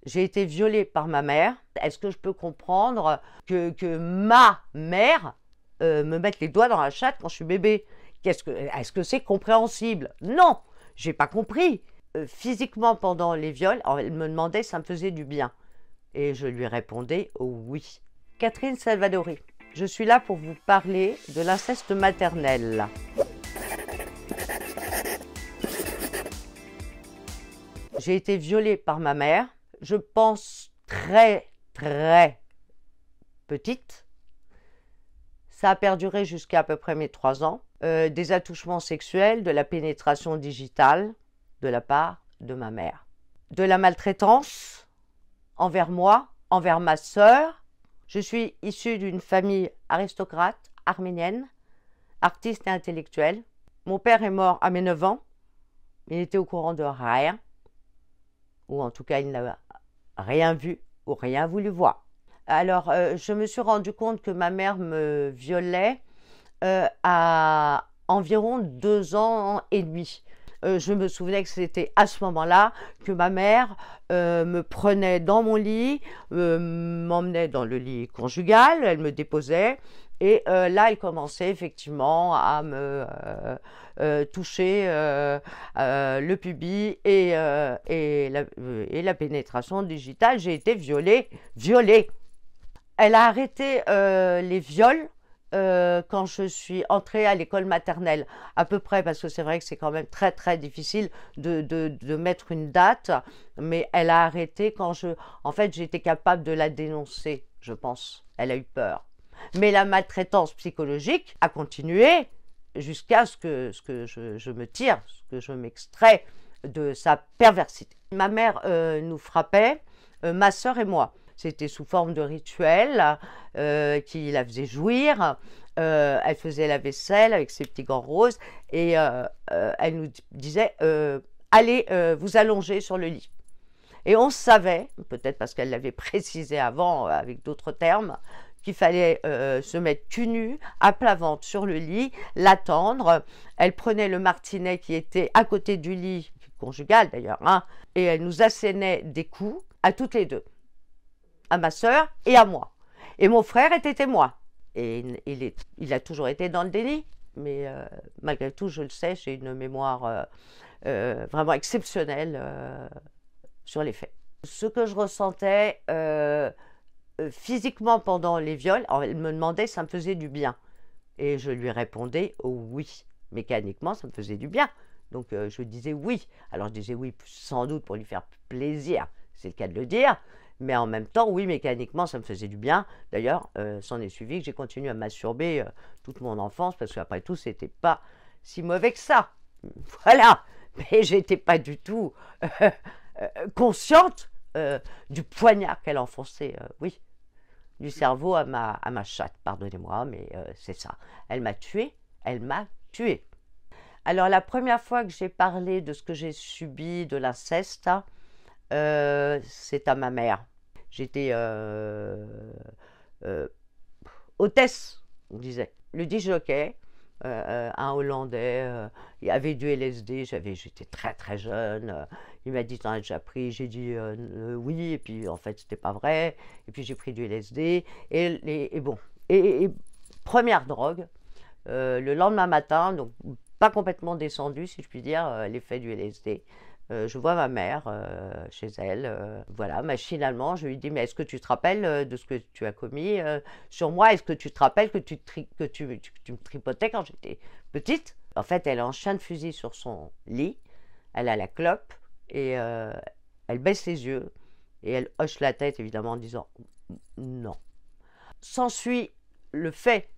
J'ai été violée par ma mère. Est-ce que je peux comprendre que ma mère me mette les doigts dans la chatte quand je suis bébé? Est-ce que c'est compréhensible? Non, j'ai pas compris. Physiquement, pendant les viols, elle me demandait si ça me faisait du bien. Et je lui répondais oui. Catherine Salvadori, je suis là pour vous parler de l'inceste maternel. J'ai été violée par ma mère, je pense très petite. Ça a perduré jusqu'à à peu près mes 3 ans. Des attouchements sexuels, de la pénétration digitale de la part de ma mère. De la maltraitance envers moi, envers ma sœur. Je suis issue d'une famille aristocrate arménienne, artiste et intellectuelle. Mon père est mort à mes 9 ans. Il était au courant de rien. Ou en tout cas, il n'a rien vu ou rien voulu voir. Alors, je me suis rendu compte que ma mère me violait à environ 2 ans et demi. Je me souvenais que c'était à ce moment-là que ma mère me prenait dans mon lit, m'emmenait dans le lit conjugal, elle me déposait, et là, elle commençait effectivement à me toucher le pubis et la pénétration digitale. J'ai été violée. Elle a arrêté les viols quand je suis entrée à l'école maternelle, à peu près, parce que c'est vrai que c'est quand même très difficile de mettre une date, mais elle a arrêté quand en fait, j'étais capable de la dénoncer, je pense. Elle a eu peur. Mais la maltraitance psychologique a continué jusqu'à ce que je me tire, ce que je m'extrais de sa perversité. Ma mère nous frappait, ma sœur et moi. C'était sous forme de rituel qui la faisait jouir. Elle faisait la vaisselle avec ses petits gants roses et elle nous disait allez vous allonger sur le lit. Et on savait, peut-être parce qu'elle l'avait précisé avant avec d'autres termes, qu'il fallait se mettre cul nu, à plat ventre sur le lit, l'attendre. Elle prenait le martinet qui était à côté du lit, conjugal d'ailleurs, hein, et elle nous assénait des coups à toutes les deux, à ma sœur et à moi. Et mon frère était témoin. Et il a toujours été dans le déni, mais malgré tout, je le sais, j'ai une mémoire vraiment exceptionnelle sur les faits. Ce que je ressentais physiquement pendant les viols, elle me demandait si ça me faisait du bien. Et je lui répondais oui. Mécaniquement, ça me faisait du bien. Donc je disais oui. Alors je disais oui sans doute pour lui faire plaisir, c'est le cas de le dire. Mais en même temps, oui, mécaniquement, ça me faisait du bien. D'ailleurs, s'en est suivi que j'ai continué à masturber toute mon enfance, parce qu'après tout, c'était pas si mauvais que ça. Voilà. Mais j'étais pas du tout consciente du poignard qu'elle enfonçait, oui, du cerveau à ma chatte. Pardonnez-moi, mais c'est ça. Elle m'a tuée. Alors, la première fois que j'ai parlé de ce que j'ai subi, de l'inceste, c'est à ma mère. J'étais hôtesse, on disait. Le disjockey, un Hollandais, il avait du LSD, j'étais très jeune. Il m'a dit, t'en as déjà pris? J'ai dit oui, et puis en fait, c'était pas vrai. Et puis j'ai pris du LSD. Et première drogue, le lendemain matin, donc pas complètement descendu, si je puis dire, l'effet du LSD. Je vois ma mère chez elle, voilà, machinalement, je lui dis, mais est-ce que tu te rappelles de ce que tu as commis sur moi? Est-ce que tu te rappelles que tu me tripotais quand j'étais petite? En fait, elle est en chien de fusil sur son lit, elle a la clope, et elle baisse les yeux, et elle hoche la tête, évidemment, en disant non. S'ensuit le fait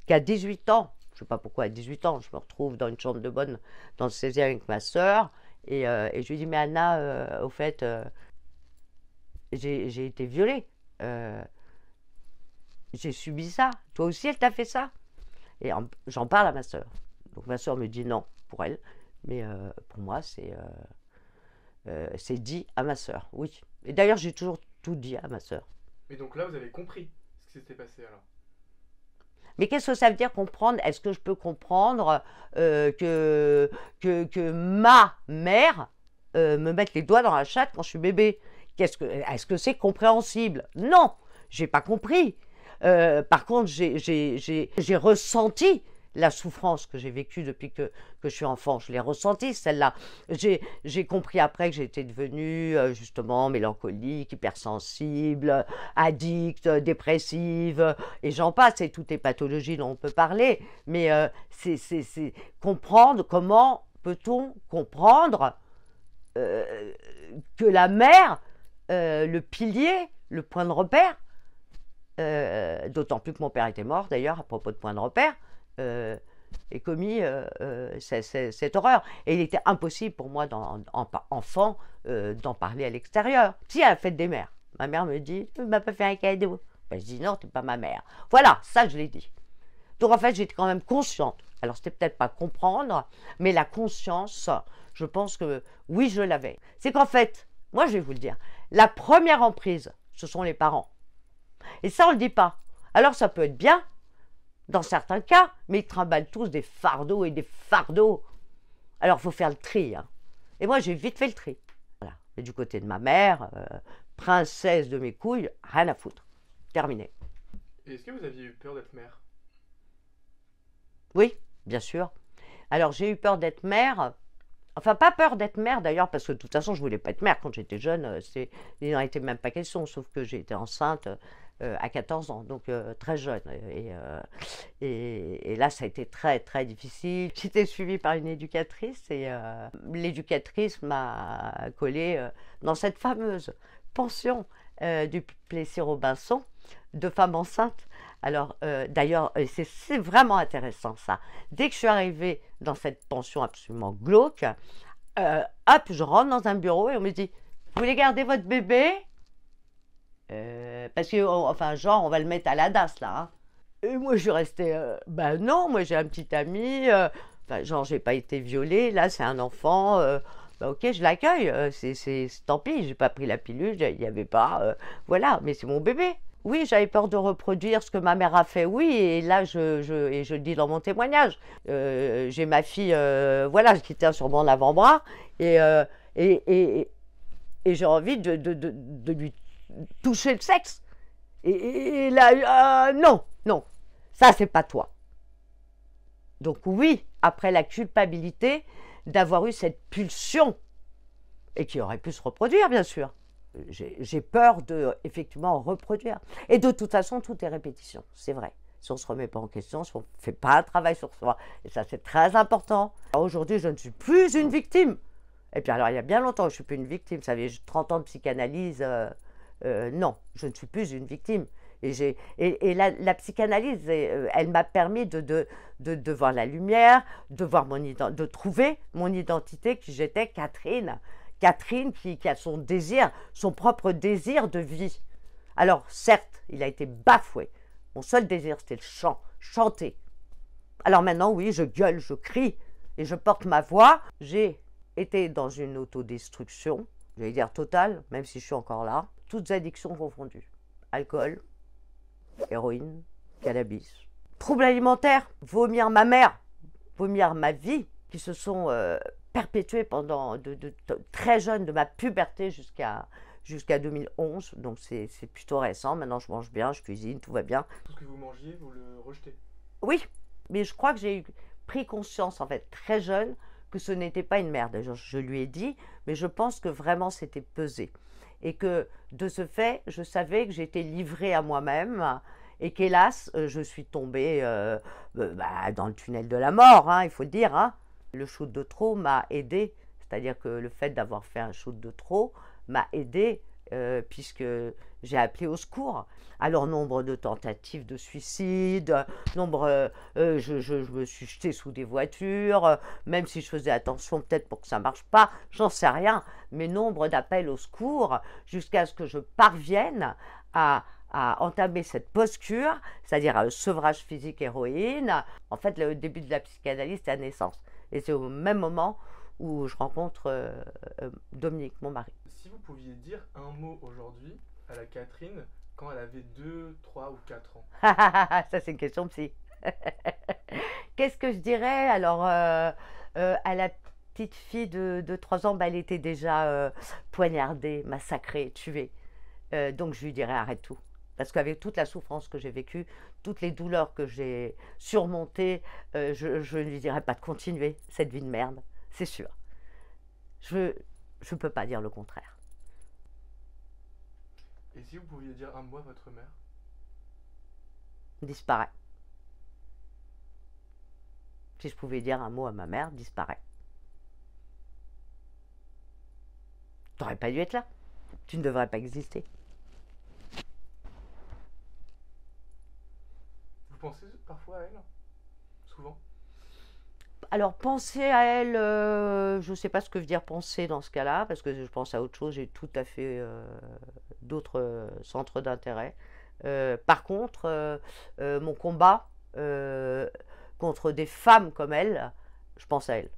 qu'à 18 ans, je ne sais pas pourquoi à 18 ans, je me retrouve dans une chambre de bonne dans le 16e avec ma sœur, et je lui dis, mais Anna, au fait, j'ai été violée. J'ai subi ça. Toi aussi, elle t'a fait ça? Et j'en parle à ma sœur. Donc ma sœur me dit non pour elle. Mais pour moi, c'est dit à ma sœur, oui. Et d'ailleurs, j'ai toujours tout dit à ma sœur. Mais donc là, vous avez compris ce qui s'était passé alors? Mais qu'est-ce que ça veut dire comprendre? Est-ce que je peux comprendre que ma mère me mette les doigts dans la chatte quand je suis bébé? Est-ce que c'est compréhensible? Non, j'ai pas compris. Par contre, j'ai ressenti la souffrance que j'ai vécue depuis que je suis enfant. Je l'ai ressentie, celle-là. J'ai compris après que j'étais devenue justement mélancolique, hypersensible, addict, dépressive, et j'en passe. C'est toutes les pathologies dont on peut parler. Mais c'est comprendre, comment peut-on comprendre que la mère, le pilier, le point de repère, d'autant plus que mon père était mort d'ailleurs à propos de point de repère, ait commis cette horreur. Et il était impossible pour moi, enfant, d'en parler à l'extérieur. Si, à la fête des mères, ma mère me dit « Tu ne m'as pas fait un cadeau ?» Ben, je dis « Non, tu n'es pas ma mère. » Voilà, ça je l'ai dit. Donc en fait, j'étais quand même consciente. Alors c'était peut-être pas comprendre, mais la conscience, je pense que oui, je l'avais. C'est qu'en fait, moi je vais vous le dire, la première emprise, ce sont les parents. Et ça, on ne le dit pas. Alors ça peut être bien, dans certains cas, mais ils trimballent tous des fardeaux et des fardeaux. Alors il faut faire le tri. Hein. Et moi, j'ai vite fait le tri. Voilà. Et du côté de ma mère, princesse de mes couilles, rien à foutre. Terminé. Et est-ce que vous aviez eu peur d'être mère? Oui, bien sûr. Alors j'ai eu peur d'être mère. Enfin, pas peur d'être mère d'ailleurs, parce que de toute façon, je ne voulais pas être mère quand j'étais jeune. Il n'en était même pas question, sauf que j'ai été enceinte à 14 ans, donc très jeune. Et là, ça a été très, très difficile. J'étais suivie par une éducatrice et l'éducatrice m'a collée dans cette fameuse pension du Plessis-Robinson de femmes enceintes. Alors, d'ailleurs, c'est vraiment intéressant ça. Dès que je suis arrivée dans cette pension absolument glauque, hop, je rentre dans un bureau et on me dit « Vous voulez garder votre bébé ?» Parce que, enfin, genre, on va le mettre à la DAS, là. Hein. Et moi, je suis restée « Ben non, moi, j'ai un petit ami. Enfin, genre, j'ai pas été violée. Là, c'est un enfant. Ben, ok, je l'accueille. Tant pis, j'ai pas pris la pilule. Il n'y avait pas. Voilà, mais c'est mon bébé. » Oui, j'avais peur de reproduire ce que ma mère a fait, oui, et là, et je le dis dans mon témoignage, j'ai ma fille, voilà, qui tient sur mon avant-bras, et j'ai envie de lui toucher le sexe. Et là, non, non, ça, c'est pas toi. Donc oui, après la culpabilité d'avoir eu cette pulsion, et qui aurait pu se reproduire, bien sûr. J'ai peur de, effectivement, reproduire. Et de toute façon, tout est répétition, c'est vrai. Si on ne se remet pas en question, si on ne fait pas un travail sur soi, et ça c'est très important. Aujourd'hui, je ne suis plus une victime. Et puis alors, il y a bien longtemps que je ne suis plus une victime. Vous savez, 30 ans de psychanalyse, non, je ne suis plus une victime. Et la psychanalyse, elle m'a permis de voir la lumière, de trouver mon identité, qui j'étais Catherine. Catherine qui a son désir, son propre désir de vie. Alors, certes, il a été bafoué. Mon seul désir, c'était le chant, chanter. Alors maintenant, oui, je gueule, je crie et je porte ma voix. J'ai été dans une autodestruction, j'allais dire totale, même si je suis encore là. Toutes addictions confondues. Alcool, héroïne, cannabis. Troubles alimentaires, vomir ma mère, vomir ma vie, qui se sont perpétués pendant de très jeune, de ma puberté jusqu'à 2011. Donc c'est plutôt récent. Maintenant, je mange bien, je cuisine, tout va bien. Tout ce que vous mangiez, vous le rejetez? Oui, mais je crois que j'ai pris conscience, en fait, très jeune, que ce n'était pas une merde. Je lui ai dit, mais je pense que vraiment c'était pesé. Et que de ce fait, je savais que j'étais livrée à moi-même et qu'hélas, je suis tombée dans le tunnel de la mort, hein, il faut le dire. Hein. Le shoot de trop m'a aidé, c'est-à-dire que le fait d'avoir fait un shoot de trop m'a aidé puisque j'ai appelé au secours. Alors, nombre de tentatives de suicide, je me suis jetée sous des voitures, même si je faisais attention peut-être pour que ça ne marche pas, j'en sais rien, mais nombre d'appels au secours jusqu'à ce que je parvienne à entamer cette post-cure, c'est-à-dire un sevrage physique héroïne. En fait, le début de la psychanalyse, c'est la naissance. Et c'est au même moment où je rencontre Dominique, mon mari. Si vous pouviez dire un mot aujourd'hui à la Catherine quand elle avait 2, 3 ou 4 ans. Ça, c'est une question psy. Qu'est-ce que je dirais? Alors, à la petite fille de 3 ans, bah, elle était déjà poignardée, massacrée, tuée. Donc je lui dirais arrête tout. Parce qu'avec toute la souffrance que j'ai vécue, toutes les douleurs que j'ai surmontées, je ne lui dirais pas de continuer cette vie de merde, c'est sûr. Je ne peux pas dire le contraire. Et si vous pouviez dire un mot à votre mère? Disparaît. Si je pouvais dire un mot à ma mère, disparaît. Tu n'aurais pas dû être là. Tu ne devrais pas exister. Vous pensez parfois à elle? Souvent? Alors, penser à elle, je ne sais pas ce que veut dire penser dans ce cas-là, parce que je pense à autre chose, j'ai tout à fait d'autres centres d'intérêt. Par contre, mon combat contre des femmes comme elle, je pense à elle.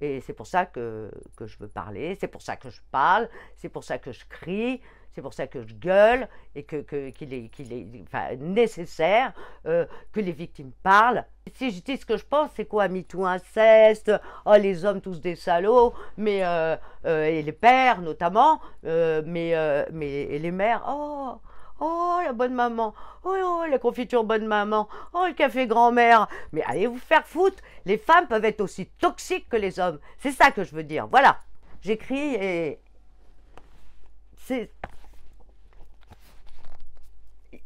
Et c'est pour ça que je veux parler, c'est pour ça que je parle, c'est pour ça que je crie, c'est pour ça que je gueule, et qu'il est enfin, nécessaire que les victimes parlent. Si je dis ce que je pense, c'est quoi? MeToo, inceste, oh les hommes tous des salauds, mais et les pères notamment, et les mères, oh la bonne maman, oh la confiture bonne maman, oh le café grand-mère. Mais allez vous faire foutre, les femmes peuvent être aussi toxiques que les hommes. C'est ça que je veux dire, voilà. J'écris et c'est...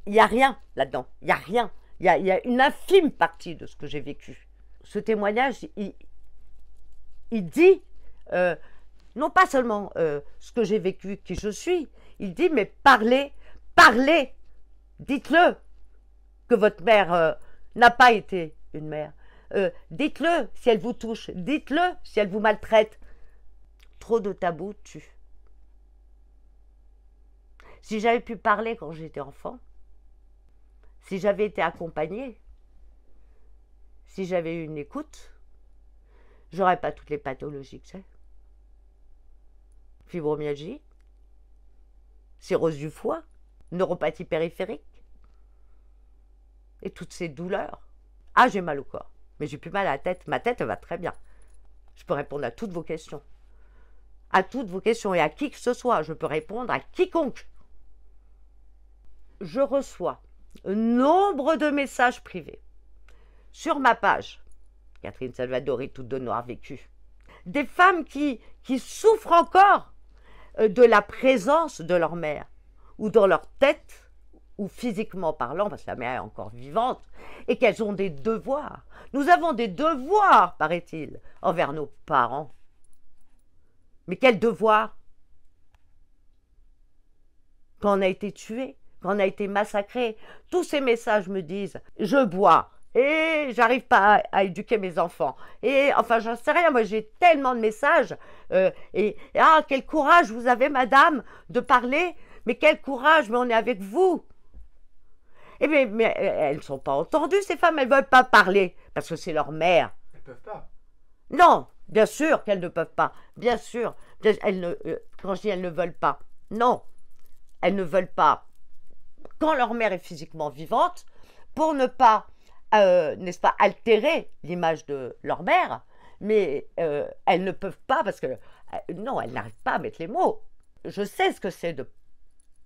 Il n'y a rien là-dedans, il n'y a rien. Il y a une infime partie de ce que j'ai vécu. Ce témoignage, il dit, non pas seulement ce que j'ai vécu, qui je suis, il dit, mais parlez, dites-le que votre mère n'a pas été une mère. Dites-le si elle vous touche, dites-le si elle vous maltraite. Trop de tabous tuent. Si j'avais pu parler quand j'étais enfant, si j'avais été accompagnée, si j'avais eu une écoute, j'aurais pas toutes les pathologies que j'ai. Fibromyalgie, cirrhose du foie, neuropathie périphérique, et toutes ces douleurs. Ah, j'ai mal au corps, mais j'ai plus mal à la tête. Ma tête, elle va très bien. Je peux répondre à toutes vos questions. À toutes vos questions et à qui que ce soit. Je peux répondre à quiconque. Je reçois nombre de messages privés sur ma page, Catherine Salvadori, toute de noir vécu. Des femmes qui souffrent encore de la présence de leur mère, ou dans leur tête, ou physiquement parlant, parce que la mère est encore vivante, et qu'elles ont des devoirs. Nous avons des devoirs, paraît-il, envers nos parents. Mais quels devoirs? Quand on a été tué, quand on a été massacré, tous ces messages me disent « je bois ». Et j'arrive pas à éduquer mes enfants. Et enfin, j'en sais rien, moi j'ai tellement de messages. Ah, quel courage vous avez, madame, de parler. Mais quel courage, mais on est avec vous. Et mais elles ne sont pas entendues, ces femmes, elles ne veulent pas parler. Parce que c'est leur mère. Elles peuvent pas. Non, bien sûr qu'elles ne peuvent pas. Bien sûr. Quand je dis elles ne veulent pas, non. Elles ne veulent pas. Quand leur mère est physiquement vivante, pour ne pas... n'est-ce pas, altérer l'image de leur mère, mais elles ne peuvent pas parce que, non, elles n'arrivent pas à mettre les mots. Je sais ce que c'est de ne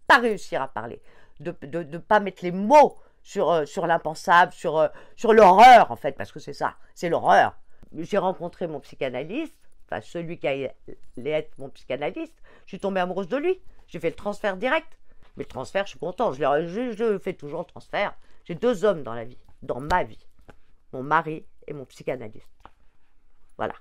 pas réussir à parler, de ne pas mettre les mots sur l'impensable, sur l'horreur, en fait, parce que c'est ça, c'est l'horreur. J'ai rencontré mon psychanalyste, enfin celui qui allait être mon psychanalyste, je suis tombée amoureuse de lui, j'ai fait le transfert direct. Mais le transfert, je suis contente, je fais toujours le transfert. J'ai 2 hommes dans la vie. Dans ma vie, mon mari et mon psychanalyste. Voilà.